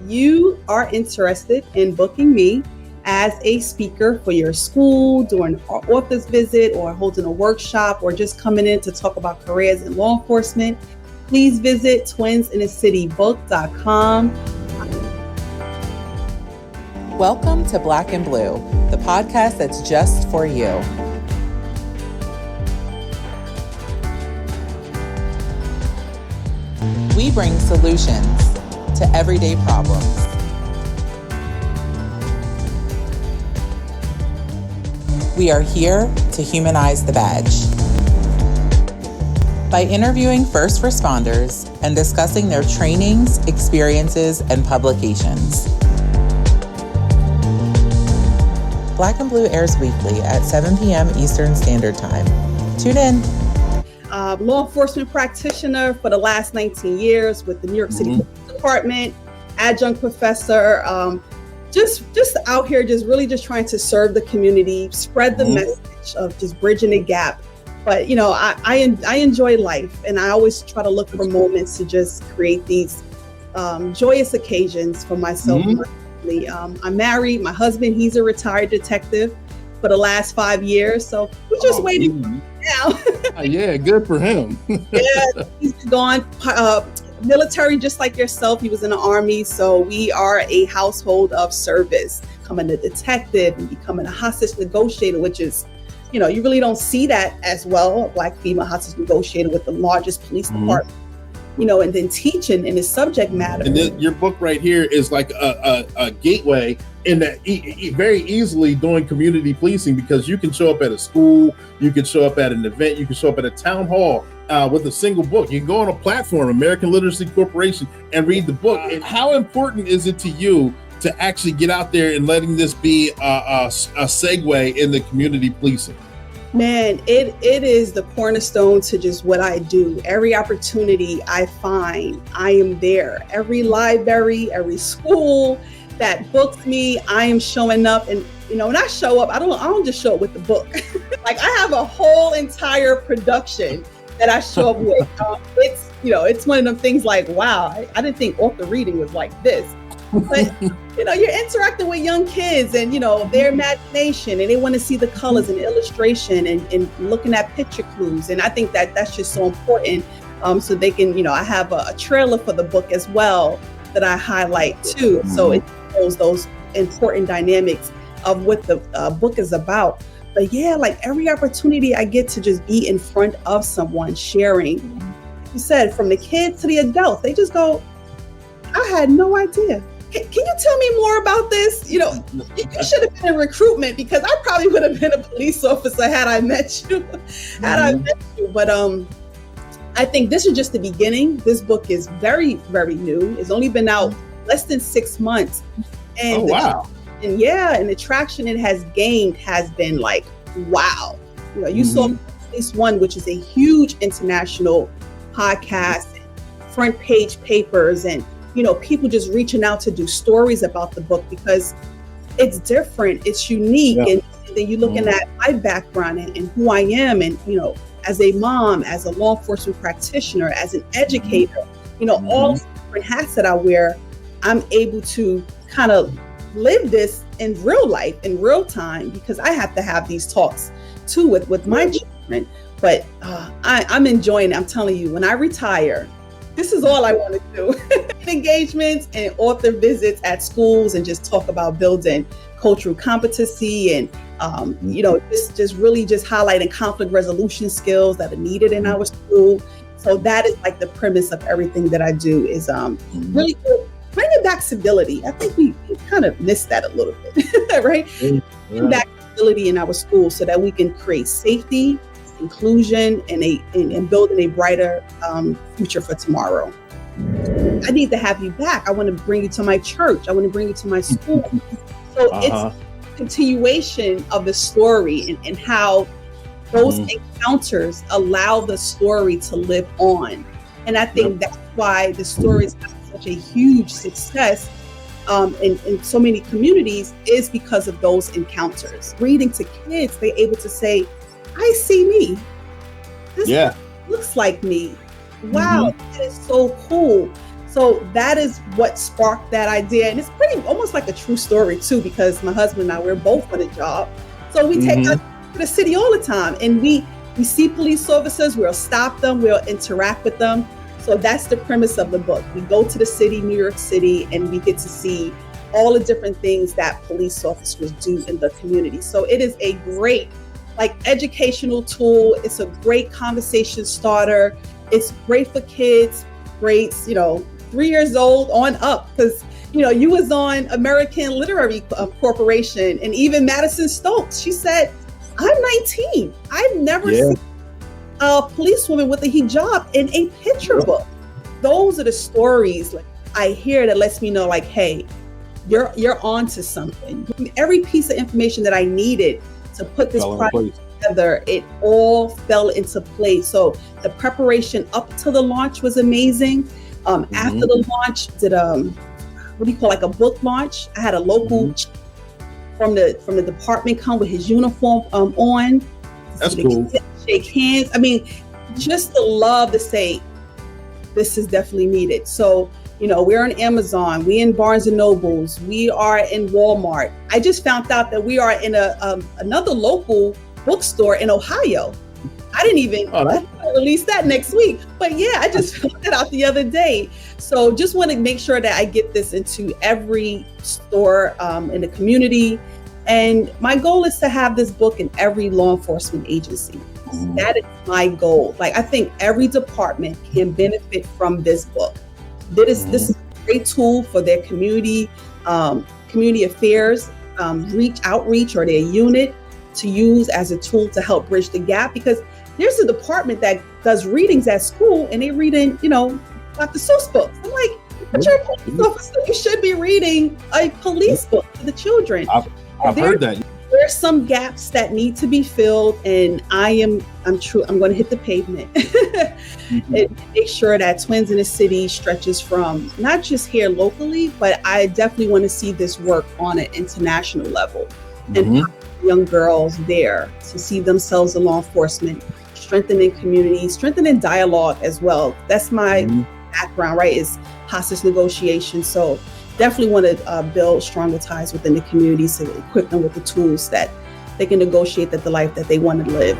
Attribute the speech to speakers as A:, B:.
A: you are interested in booking me as a speaker for your school, doing an author's visit, or holding a workshop, or just coming in to talk about careers in law enforcement, please visit twinsinthecitybook.com.
B: Welcome to Black and Blue, the podcast that's just for you. We bring solutions to everyday problems. We are here to humanize the badge. By interviewing first responders and discussing their trainings, experiences, and publications. Black and Blue airs weekly at 7 p.m. Eastern Standard Time. Tune in.
A: Law enforcement practitioner for the last 19 years with the New York City Police Department, adjunct professor, just out here, just trying to serve the community, spread the message of just bridging the gap. But, you know, I enjoy life, and I always try to look for moments to just create these joyous occasions for myself and my family. I'm married. My husband, he's a retired detective for the last 5 years. So we're just waiting now.
C: Yeah, good for him.
A: Yeah, he's gone military just like yourself. He was in the Army. So we are a household of service, becoming a detective and becoming a hostage negotiator, which is, you know, you really don't see that as well. A Black female hostage negotiator with the largest police department, you know, and then teaching in the subject matter.
C: And then your book right here is like a gateway in that very easily doing community policing, because you can show up at a school, you can show up at an event, you can show up at a town hall with a single book. You can go on a platform, American Literacy Corporation, and read the book. And how important is it to you to actually get out there and letting this be a segue in the community policing?
A: Man, it is the cornerstone to just what I do. Every opportunity I find, I am there. Every library, every school that books me, I am showing up. And, you know, when I show up, I don't just show up with the book. Like, I have a whole entire production that I show up with. It's, you know, it's one of them things like, wow, I didn't think author reading was like this. But, you know, you're interacting with young kids and, you know, their imagination, and they want to see the colors and illustration and looking at picture clues. And I think that that's just so important. So they can, you know, I have a trailer for the book as well that I highlight too. So it shows those important dynamics of what the book is about. But yeah, like every opportunity I get to just be in front of someone sharing, you said, from the kids to the adults, they just go, I had no idea. Can you tell me more about this? You know, you should have been in recruitment, because I probably would have been a police officer had I met you. But I think this is just the beginning. This book is very, very new. It's only been out less than 6 months. And and the traction it has gained has been like, wow. You know, you saw this one, which is a huge international podcast, front page papers, and, you know, people just reaching out to do stories about the book because it's different, it's unique. And then you're looking at my background and who I am, and, you know, as a mom, as a law enforcement practitioner, as an educator, you know, all different hats that I wear, I'm able to kind of live this in real life, in real time, because I have to have these talks too with my children. But I'm enjoying it. I'm telling you, when I retire, this is all I want to do. Engagements and author visits at schools, and just talk about building cultural competency and, you know, just really just highlighting conflict resolution skills that are needed in our school. So that is like the premise of everything that I do, is really bringing back civility. I think we kind of missed that a little bit, right? Bringing back civility in our schools so that we can create safety, inclusion, and building a brighter future for tomorrow. I need to have you back. I want to bring you to my church. I want to bring you to my school. So it's a continuation of the story and how those encounters allow the story to live on. And I think that's why the stories have such a huge success in so many communities, is because of those encounters. Reading to kids, they're able to say, I see me. This looks like me. Wow, that is so cool. So that is what sparked that idea. And it's pretty almost like a true story too, because my husband and I, we're both on a job. So we take us to the city all the time, and we see police officers, we'll stop them, we'll interact with them. So that's the premise of the book. We go to the city, New York City, and we get to see all the different things that police officers do in the community. So it is a great educational tool. It's a great conversation starter. It's great for kids, grades, 3 years old on up, because you was on American Literary Corporation, and even Madison Stokes, she said, I'm 19. I've never seen a policewoman with a hijab in a picture book. Those are the stories I hear that lets me know hey, you're on to something. Every piece of information that I needed to put this project together, it all fell into place. So the preparation up to the launch was amazing. After the launch, did a book launch. I had a local from the department come with his uniform on.
C: That's cool.
A: Shake hands. I mean, just the love to say this is definitely needed. So we're on Amazon, we in Barnes and Nobles, we are in Walmart. I just found out that we are in another local bookstore in Ohio. I didn't even release that next week. But yeah, I just found that out the other day. So just want to make sure that I get this into every store in the community. And my goal is to have this book in every law enforcement agency. That is my goal. I think every department can benefit from this book. This is a great tool for their community affairs, outreach, or their unit to use as a tool to help bridge the gap, because there's a department that does readings at school and they reading, Dr. Seuss books. I'm like, but you're a police officer, you should be reading a police book to the children.
C: I've heard that.
A: There's some gaps that need to be filled, and I'm going to hit the pavement and make sure that Twins in the City stretches from not just here locally, but I definitely want to see this work on an international level and have young girls there to see themselves in law enforcement, strengthening community, strengthening dialogue as well. That's my background, right, is hostage negotiation. So definitely want to build stronger ties within the community to equip them with the tools that they can negotiate the life that they want to live.